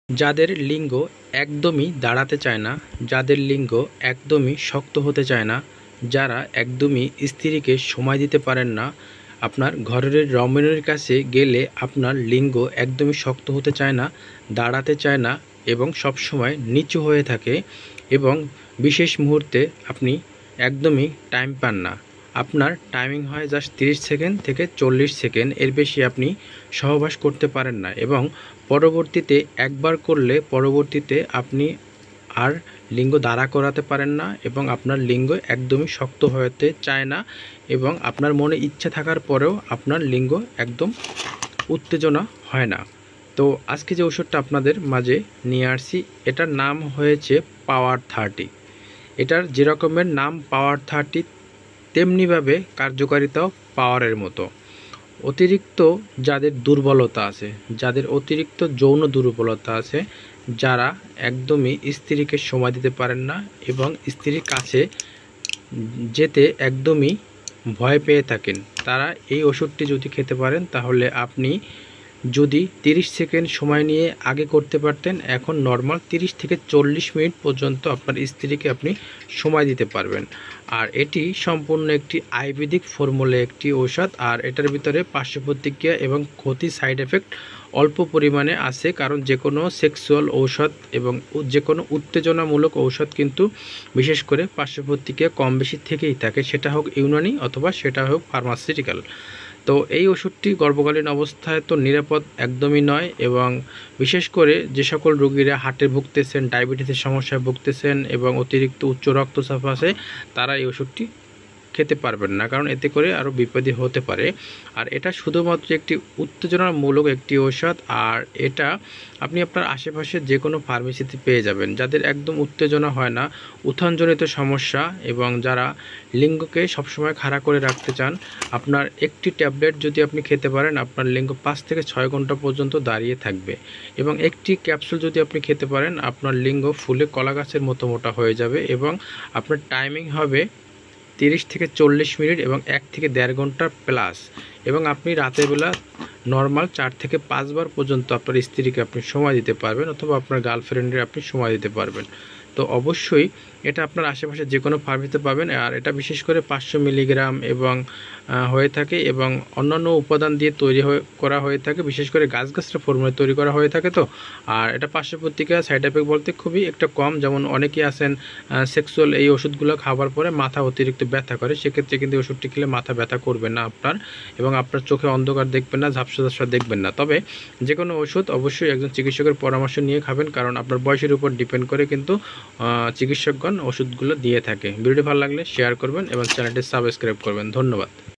যাদের লিঙ্গ একদমই দাঁড়াতে চায় না, যাদের লিঙ্গ একদমই শক্ত হতে চায় না, যারা একদমই স্ত্রীকে সময় দিতে পারেন না, আপনার ঘরের রমণীর কাছে গেলে আপনার লিঙ্গ একদমই শক্ত হতে চায় না, দাঁড়াতে চায় না এবং সবসময় নিচু হয়ে থাকে এবং বিশেষ মুহূর্তে আপনি একদমই টাইম পান না। আপনার টাইমিং হয় জাস্ট 30 সেকেন্ড থেকে 40 সেকেন্ড, এর বেশি আপনি সহবাস করতে পারেন না এবং পরবর্তীতে একবার করলে পরবর্তীতে আপনি আর লিঙ্গ দাঁড়া করাতে পারেন না এবং আপনার লিঙ্গ একদমই শক্ত হতে চায় না এবং আপনার মনে ইচ্ছা থাকার পরেও আপনার লিঙ্গ একদম উত্তেজনা হয় না। তো আজকে যে ওষুধটা আপনাদের মাঝে নিয়ে আসছি, এটার নাম হয়েছে পাওয়ার 30। এটার যে রকমের নাম পাওয়ার 30, তেমনিভাবে কার্যকারিতাও পাওয়ারের মতো। অতিরিক্ত যাদের দুর্বলতা আছে, যাদের অতিরিক্ত যৌন দুর্বলতা আছে, যারা একদমই স্ত্রীকে সময় দিতে পারেন না এবং স্ত্রীর কাছে যেতে একদমই ভয় পেয়ে থাকেন, তারা এই ওষুধটি যদি খেতে পারেন তাহলে আপনি যদি 30 সেকেন্ড সময় নিয়ে আগে করতে পারতেন, এখন নর্মাল 30 থেকে 40 মিনিট পর্যন্ত আপনার স্ত্রীকে আপনি সময় দিতে পারবেন। আর এটি সম্পূর্ণ একটি আয়ুর্বেদিক ফর্মুলা একটি ঔষধ, আর এটার ভিতরে পার্শ্ব প্রতিক্রিয়া এবং ক্ষতি সাইড এফেক্ট অল্প পরিমাণে আছে, কারণ যে কোনো সেক্সুয়াল ঔষধ এবং যে কোনো উত্তেজনামূলক ঔষধ কিন্তু বিশেষ করে পার্শ্ব প্রতিক্রিয়া কম বেশি থেকেই থাকে, সেটা হোক ইউনানি অথবা সেটা হোক ফার্মাসিউটিক্যাল। তো এই ওষুধটি গর্ভকালীন অবস্থায় তো নিরাপদ একদমই নয় এবং বিশেষ করে যে সকল রোগীরা হার্টে ভুগতেছেন, ডায়াবেটিসের সমস্যায় ভুগতেছেন এবং অতিরিক্ত উচ্চ রক্তচাপ আছে, তারা এই ওষুধটি খেতে পারবেন না, কারণ এতে করে আরও বিপদী হতে পারে। আর এটা শুধুমাত্র একটি উত্তেজনামূলক একটি ঔষধ, আর এটা আপনি আপনার আশেপাশে যে কোনো ফার্মেসিতে পেয়ে যাবেন। যাদের একদম উত্তেজনা হয় না, উত্থানজনিত সমস্যা এবং যারা লিঙ্গকে সবসময় খাড়া করে রাখতে চান, আপনার একটি ট্যাবলেট যদি আপনি খেতে পারেন, আপনার লিঙ্গ 5 থেকে 6 ঘন্টা পর্যন্ত দাঁড়িয়ে থাকবে এবং একটি ক্যাপসুল যদি আপনি খেতে পারেন, আপনার লিঙ্গ ফুলে কলা গাছের মতো মোটা হয়ে যাবে এবং আপনার টাইমিং হবে 30 থেকে 40 মিনিট এবং 1 থেকে 1.5 ঘন্টা প্লাস, এবং আপনি রাতের বেলা নর্মাল 4 থেকে 5 বার পর্যন্ত আপনার স্ত্রীকে আপনি সময় দিতে পারবেন অথবা আপনার গার্লফ্রেন্ডের আপনি সময় দিতে পারবেন। তো অবশ্যই এটা আপনার আশেপাশে যে কোনো ফার্মেসিতে পাবেন, আর এটা বিশেষ করে 500 মিলিগ্রাম এবং হয়ে থাকে এবং অন্যান্য উপাদান দিয়ে তৈরি করা হয়ে থাকে, বিশেষ করে গাছগাছরা ফর্মুলায় তৈরি করা হয়ে থাকে। তো আর এটা পার্শ্ব প্রতিক্রিয়া সাইড এফেক্ট বলতে খুবই একটা কম, যেমন অনেকেই আছেন সেক্সুয়াল এই ওষুধগুলো খাবার পরে মাথা অতিরিক্ত ব্যথা করে, সেক্ষেত্রে কিন্তু ওষুধটি খেলে মাথা ব্যথা করবে না আপনার এবং আপনার চোখে অন্ধকার দেখবেন না, ঝাপসা ঝাপসা দেখবেন না। তবে যে কোনো ওষুধ অবশ্যই একজন চিকিৎসকের পরামর্শ নিয়ে খাবেন, কারণ আপনার বয়সের উপর ডিপেন্ড করে কিন্তু চিকিৎসকগণ ওষুধগুলো দিয়ে থাকে। ভিডিওটি ভালো লাগলে শেয়ার করবেন এবং চ্যানেলটি সাবস্ক্রাইব করবেন। ধন্যবাদ।